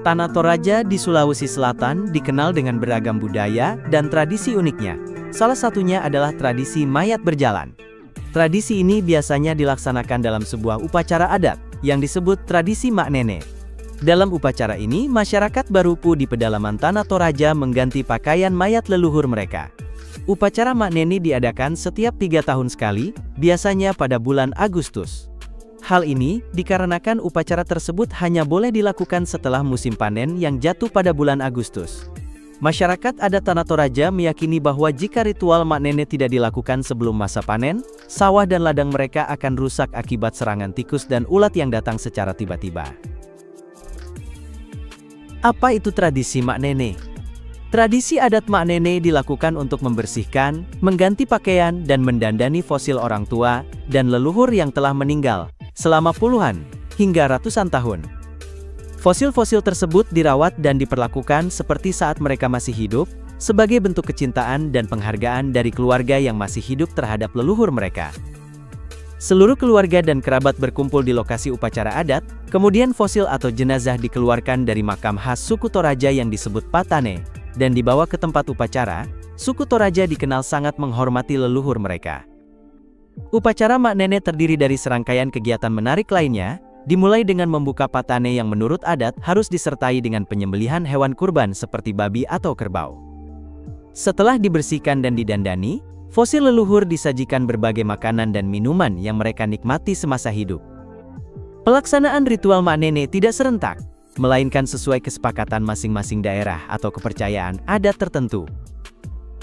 Tanah Toraja di Sulawesi Selatan dikenal dengan beragam budaya dan tradisi uniknya. Salah satunya adalah tradisi mayat berjalan. Tradisi ini biasanya dilaksanakan dalam sebuah upacara adat, yang disebut tradisi Mak Nene. Dalam upacara ini, masyarakat Barupu di pedalaman Tanah Toraja mengganti pakaian mayat leluhur mereka. Upacara Mak Nene diadakan setiap 3 tahun sekali, biasanya pada bulan Agustus. Hal ini dikarenakan upacara tersebut hanya boleh dilakukan setelah musim panen yang jatuh pada bulan Agustus. Masyarakat adat Tanah Toraja meyakini bahwa jika ritual Mak Nene tidak dilakukan sebelum masa panen, sawah dan ladang mereka akan rusak akibat serangan tikus dan ulat yang datang secara tiba-tiba. Apa itu tradisi Mak Nene? Tradisi adat Mak Nene dilakukan untuk membersihkan, mengganti pakaian dan mendandani fosil orang tua dan leluhur yang telah meninggal selama puluhan hingga ratusan tahun. Fosil-fosil tersebut dirawat dan diperlakukan seperti saat mereka masih hidup, sebagai bentuk kecintaan dan penghargaan dari keluarga yang masih hidup terhadap leluhur mereka. Seluruh keluarga dan kerabat berkumpul di lokasi upacara adat, kemudian fosil atau jenazah dikeluarkan dari makam khas suku Toraja yang disebut Patane, dan dibawa ke tempat upacara. Suku Toraja dikenal sangat menghormati leluhur mereka. Upacara Mak Nene terdiri dari serangkaian kegiatan menarik lainnya, dimulai dengan membuka patane yang menurut adat harus disertai dengan penyembelihan hewan kurban seperti babi atau kerbau. Setelah dibersihkan dan didandani, fosil leluhur disajikan berbagai makanan dan minuman yang mereka nikmati semasa hidup. Pelaksanaan ritual Mak Nene tidak serentak, melainkan sesuai kesepakatan masing-masing daerah atau kepercayaan adat tertentu.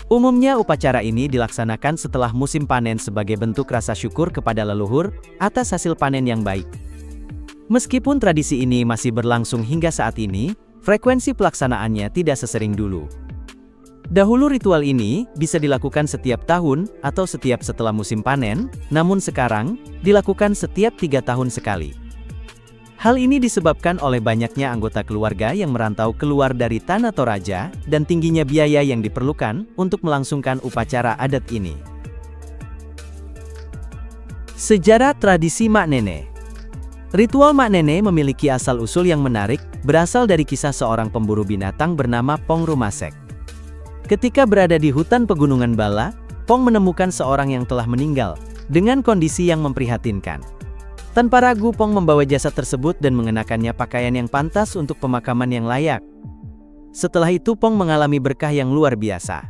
Umumnya upacara ini dilaksanakan setelah musim panen sebagai bentuk rasa syukur kepada leluhur atas hasil panen yang baik. Meskipun tradisi ini masih berlangsung hingga saat ini, frekuensi pelaksanaannya tidak sesering dulu. Dahulu ritual ini bisa dilakukan setiap tahun atau setiap setelah musim panen, namun sekarang dilakukan setiap 3 tahun sekali. Hal ini disebabkan oleh banyaknya anggota keluarga yang merantau keluar dari Tanah Toraja dan tingginya biaya yang diperlukan untuk melangsungkan upacara adat ini. Sejarah tradisi Mak Nene. Ritual Mak Nene memiliki asal-usul yang menarik, berasal dari kisah seorang pemburu binatang bernama Pong Rumasek. Ketika berada di hutan pegunungan Bala, Pong menemukan seorang yang telah meninggal, dengan kondisi yang memprihatinkan. Tanpa ragu, Pong membawa jasad tersebut dan mengenakannya pakaian yang pantas untuk pemakaman yang layak. Setelah itu, Pong mengalami berkah yang luar biasa.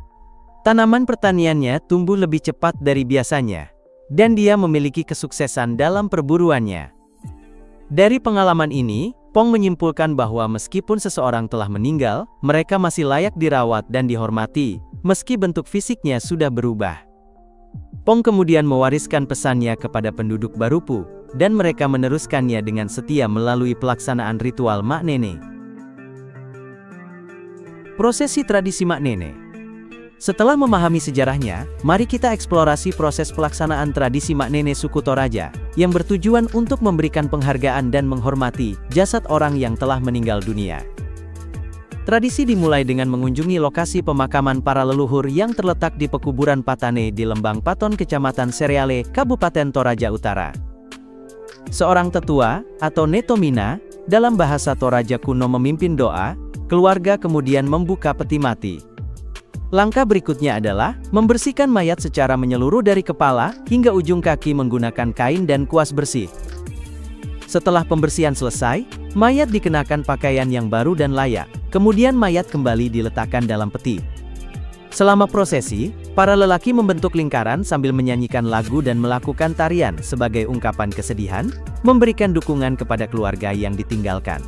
Tanaman pertaniannya tumbuh lebih cepat dari biasanya, dan dia memiliki kesuksesan dalam perburuannya. Dari pengalaman ini, Pong menyimpulkan bahwa meskipun seseorang telah meninggal, mereka masih layak dirawat dan dihormati, meski bentuk fisiknya sudah berubah. Pong kemudian mewariskan pesannya kepada penduduk Barupu, dan mereka meneruskannya dengan setia melalui pelaksanaan ritual Mak Nene. Prosesi tradisi Mak Nene. Setelah memahami sejarahnya, mari kita eksplorasi proses pelaksanaan tradisi Mak Nene suku Toraja, yang bertujuan untuk memberikan penghargaan dan menghormati jasad orang yang telah meninggal dunia. Tradisi dimulai dengan mengunjungi lokasi pemakaman para leluhur yang terletak di pekuburan Patane di Lembang Paton, Kecamatan Sereale, Kabupaten Toraja Utara. Seorang tetua, atau netomina, dalam bahasa Toraja kuno memimpin doa, keluarga kemudian membuka peti mati. Langkah berikutnya adalah membersihkan mayat secara menyeluruh dari kepala hingga ujung kaki menggunakan kain dan kuas bersih. Setelah pembersihan selesai, mayat dikenakan pakaian yang baru dan layak, kemudian mayat kembali diletakkan dalam peti. Selama prosesi, para lelaki membentuk lingkaran sambil menyanyikan lagu dan melakukan tarian sebagai ungkapan kesedihan, memberikan dukungan kepada keluarga yang ditinggalkan.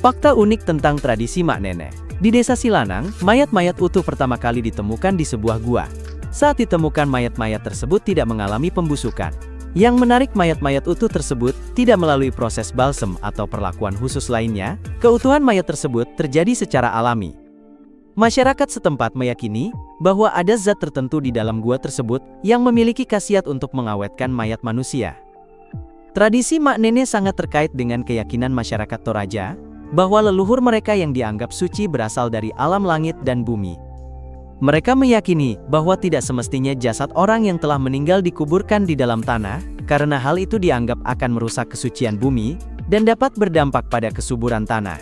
Fakta unik tentang tradisi Mak Nene. Di Desa Silanang, mayat-mayat utuh pertama kali ditemukan di sebuah gua. Saat ditemukan, mayat-mayat tersebut tidak mengalami pembusukan. Yang menarik, mayat-mayat utuh tersebut tidak melalui proses balsem atau perlakuan khusus lainnya. Keutuhan mayat tersebut terjadi secara alami. Masyarakat setempat meyakini bahwa ada zat tertentu di dalam gua tersebut yang memiliki khasiat untuk mengawetkan mayat manusia. Tradisi Mak Nene sangat terkait dengan keyakinan masyarakat Toraja bahwa leluhur mereka yang dianggap suci berasal dari alam langit dan bumi. Mereka meyakini bahwa tidak semestinya jasad orang yang telah meninggal dikuburkan di dalam tanah, karena hal itu dianggap akan merusak kesucian bumi, dan dapat berdampak pada kesuburan tanah.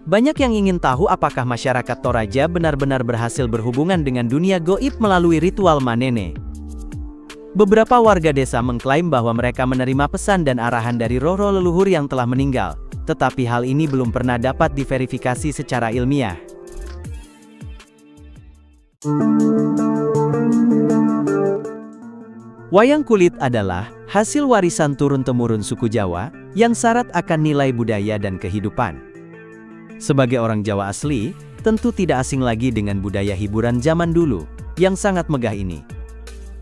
Banyak yang ingin tahu apakah masyarakat Toraja benar-benar berhasil berhubungan dengan dunia goib melalui ritual Manene. Beberapa warga desa mengklaim bahwa mereka menerima pesan dan arahan dari roh-roh leluhur yang telah meninggal, tetapi hal ini belum pernah dapat diverifikasi secara ilmiah. Wayang kulit adalah hasil warisan turun-temurun suku Jawa yang syarat akan nilai budaya dan kehidupan. Sebagai orang Jawa asli, tentu tidak asing lagi dengan budaya hiburan zaman dulu yang sangat megah ini.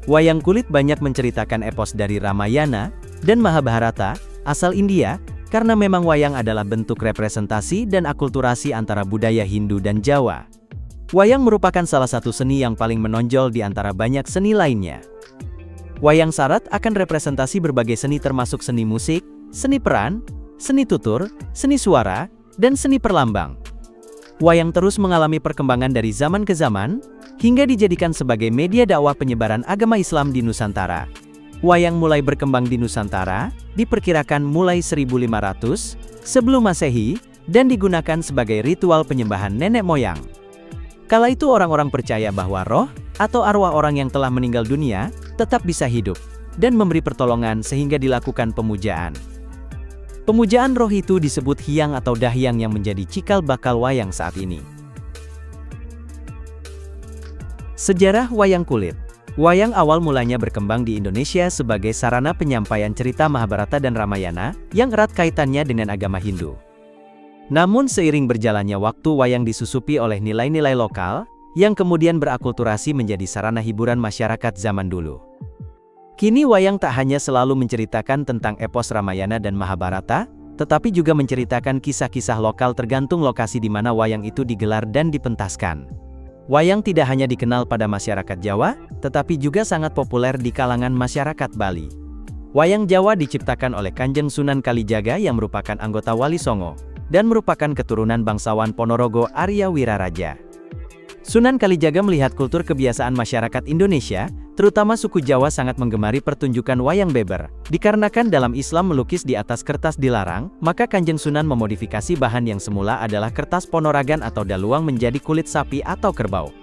Wayang kulit banyak menceritakan epos dari Ramayana dan Mahabharata, asal India, karena memang wayang adalah bentuk representasi dan akulturasi antara budaya Hindu dan Jawa. Wayang merupakan salah satu seni yang paling menonjol di antara banyak seni lainnya. Wayang syarat akan representasi berbagai seni termasuk seni musik, seni peran, seni tutur, seni suara, dan seni perlambang. Wayang terus mengalami perkembangan dari zaman ke zaman, hingga dijadikan sebagai media dakwah penyebaran agama Islam di Nusantara. Wayang mulai berkembang di Nusantara, diperkirakan mulai 1500 sebelum Masehi, dan digunakan sebagai ritual penyembahan nenek moyang. Kala itu orang-orang percaya bahwa roh, atau arwah orang yang telah meninggal dunia, tetap bisa hidup, dan memberi pertolongan sehingga dilakukan pemujaan. Pemujaan roh itu disebut hyang atau dahyang yang menjadi cikal bakal wayang saat ini. Sejarah wayang kulit. Wayang awal mulanya berkembang di Indonesia sebagai sarana penyampaian cerita Mahabharata dan Ramayana, yang erat kaitannya dengan agama Hindu. Namun seiring berjalannya waktu wayang disusupi oleh nilai-nilai lokal, yang kemudian berakulturasi menjadi sarana hiburan masyarakat zaman dulu. Kini wayang tak hanya selalu menceritakan tentang epos Ramayana dan Mahabharata, tetapi juga menceritakan kisah-kisah lokal tergantung lokasi di mana wayang itu digelar dan dipentaskan. Wayang tidak hanya dikenal pada masyarakat Jawa, tetapi juga sangat populer di kalangan masyarakat Bali. Wayang Jawa diciptakan oleh Kanjeng Sunan Kalijaga yang merupakan anggota Wali Songo, dan merupakan keturunan bangsawan Ponorogo Arya Wiraraja. Sunan Kalijaga melihat kultur kebiasaan masyarakat Indonesia, terutama suku Jawa sangat menggemari pertunjukan wayang beber. Dikarenakan dalam Islam melukis di atas kertas dilarang, maka Kanjeng Sunan memodifikasi bahan yang semula adalah kertas ponoragan atau daluang menjadi kulit sapi atau kerbau.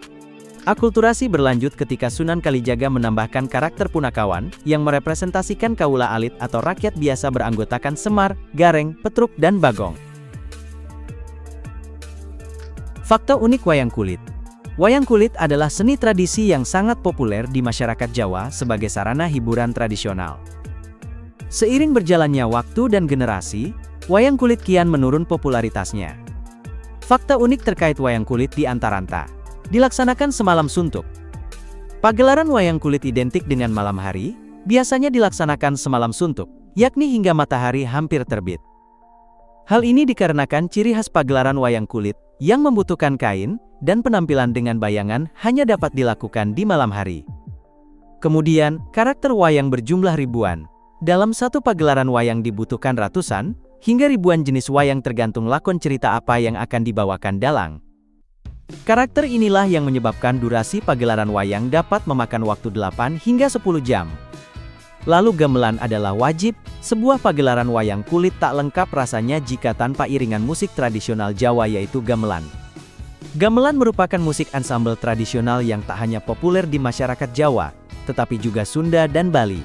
Akulturasi berlanjut ketika Sunan Kalijaga menambahkan karakter punakawan, yang merepresentasikan kaula alit atau rakyat biasa beranggotakan Semar, Gareng, Petruk, dan Bagong. Fakta unik wayang kulit. Wayang kulit adalah seni tradisi yang sangat populer di masyarakat Jawa sebagai sarana hiburan tradisional. Seiring berjalannya waktu dan generasi, wayang kulit kian menurun popularitasnya. Fakta unik terkait wayang kulit di Antaranta. Dilaksanakan semalam suntuk. Pagelaran wayang kulit identik dengan malam hari, biasanya dilaksanakan semalam suntuk, yakni hingga matahari hampir terbit. Hal ini dikarenakan ciri khas pagelaran wayang kulit, yang membutuhkan kain, dan penampilan dengan bayangan hanya dapat dilakukan di malam hari. Kemudian, karakter wayang berjumlah ribuan. Dalam satu pagelaran wayang dibutuhkan ratusan, hingga ribuan jenis wayang tergantung lakon cerita apa yang akan dibawakan dalang. Karakter inilah yang menyebabkan durasi pagelaran wayang dapat memakan waktu 8 hingga 10 jam. Lalu gamelan adalah wajib, sebuah pagelaran wayang kulit tak lengkap rasanya jika tanpa iringan musik tradisional Jawa yaitu gamelan. Gamelan merupakan musik ansambel tradisional yang tak hanya populer di masyarakat Jawa, tetapi juga Sunda dan Bali.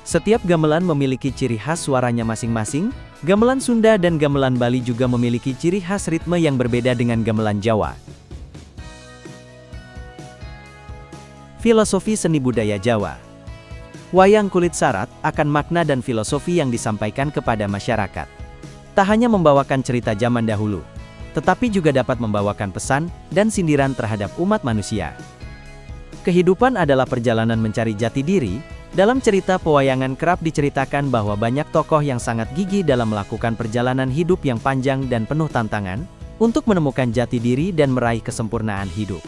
Setiap gamelan memiliki ciri khas suaranya masing-masing, gamelan Sunda dan gamelan Bali juga memiliki ciri khas ritme yang berbeda dengan gamelan Jawa. Filosofi seni budaya Jawa. Wayang kulit syarat akan makna dan filosofi yang disampaikan kepada masyarakat. Tak hanya membawakan cerita zaman dahulu, tetapi juga dapat membawakan pesan dan sindiran terhadap umat manusia. Kehidupan adalah perjalanan mencari jati diri. Dalam cerita pewayangan kerap diceritakan bahwa banyak tokoh yang sangat gigih dalam melakukan perjalanan hidup yang panjang dan penuh tantangan, untuk menemukan jati diri dan meraih kesempurnaan hidup.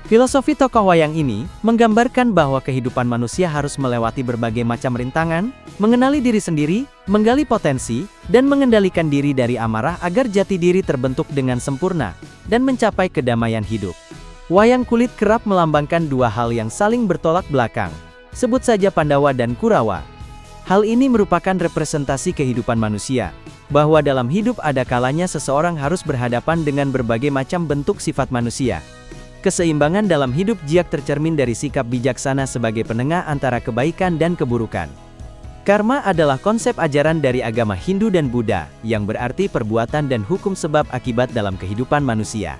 Filosofi tokoh wayang ini menggambarkan bahwa kehidupan manusia harus melewati berbagai macam rintangan, mengenali diri sendiri, menggali potensi, dan mengendalikan diri dari amarah agar jati diri terbentuk dengan sempurna, dan mencapai kedamaian hidup. Wayang kulit kerap melambangkan dua hal yang saling bertolak belakang. Sebut saja Pandawa dan Kurawa. Hal ini merupakan representasi kehidupan manusia, bahwa dalam hidup ada kalanya seseorang harus berhadapan dengan berbagai macam bentuk sifat manusia. Keseimbangan dalam hidup Jiak tercermin dari sikap bijaksana sebagai penengah antara kebaikan dan keburukan. Karma adalah konsep ajaran dari agama Hindu dan Buddha, yang berarti perbuatan dan hukum sebab akibat dalam kehidupan manusia.